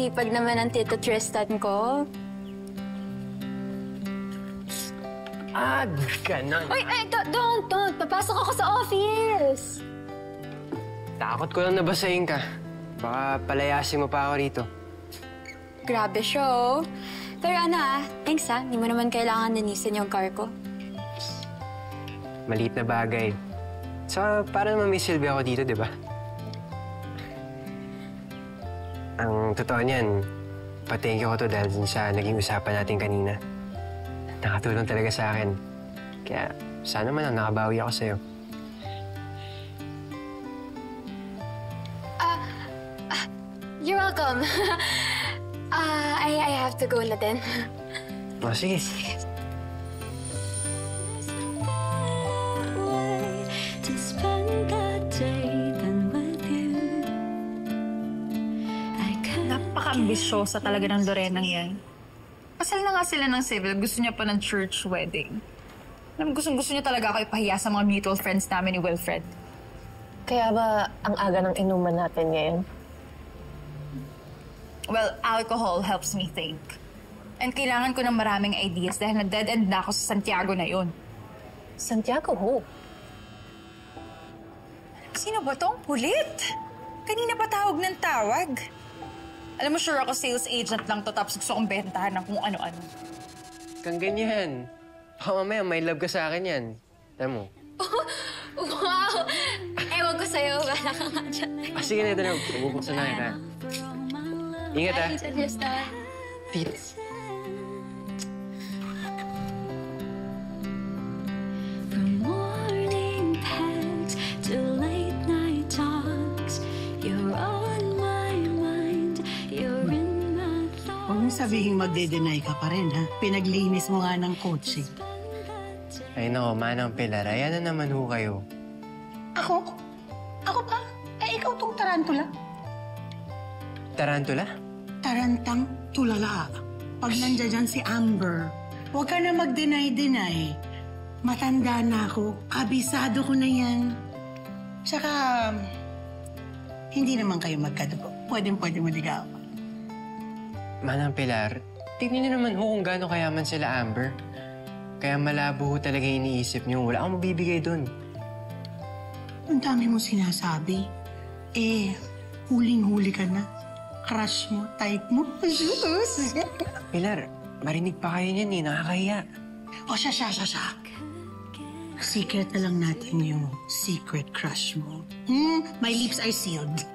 sipag naman ang Tito Tristan ko. Ganon. Uy, don't. Papasok ako sa office. Takot ko lang nabasahin ka. Baka palayasin mo pa ako rito. Grabe show. Pero thanks Hindi mo naman kailangan linisin yung car ko. Maliit na bagay. So, para naman may silbi ako dito, di ba? Ang totoo niyan, pa-thank you ko to dahil sa naging usapan natin kanina. Nakatulong talaga sa akin. Kaya sana man nakabawi ako sa'yo. You're welcome. I have to go na din. Sige. Napaka-ambisyosa talaga ng Lorenang yan. Kasal na nga sila ng civil, gusto niya pa ng church wedding. Gustong-gusto niya talaga ako ipahiya sa mga mutual friends namin ni Wilfred. Kaya ba ang aga ng inuman natin ngayon? Well, alcohol helps me think. And kailangan ko ng maraming ideas dahil na-dead end na ako sa Santiago na yun. Santiago, who? Sino ba tong kulit? Kanina pa tawag ng tawag. Alam mo, sure ako sales agent lang to tapos gusto kong bentahan ng kung ano-ano. Kang ganyan. Baka mamaya may love ka sa akin yan. Alam mo? Wow! Ewan ko sa'yo. Wala ka nga dyan. Sige na, ito na. Pagubuksan na kita. Ingat, Thanks, Tristan. Tits. From morning texts to late night talks, you're on my mind, you're in my thoughts. Huwag mong sabihin magde-deny ka pa rin, ha? Pinaglinis mo nga ng kotse. Ay, nako, Manang Pilar. Ayan na naman ho kayo. Ako? Ako pa? Ikaw tong tarantula. Tarantula? Tarantang tulala. Pag nandiyan dyan si Amber, huwag ka na mag-deny-deny. Matanda na ako. Kabisado ko na yan. Tsaka, hindi naman kayo magkadugo. Pwede maligaw. Manang Pilar, tignan niyo naman ho kung gaano kayaman sila Amber. Kaya malabo ho talaga iniisip niyo. Wala akong mabibigay dun. Ang dami mo sinasabi. Huling-huli ka na. Crush mo, type mo. Pilar, marinig pa kayo niyan eh. Nakakahiya. O siya. Secret na lang natin yung secret crush mo. My lips are sealed.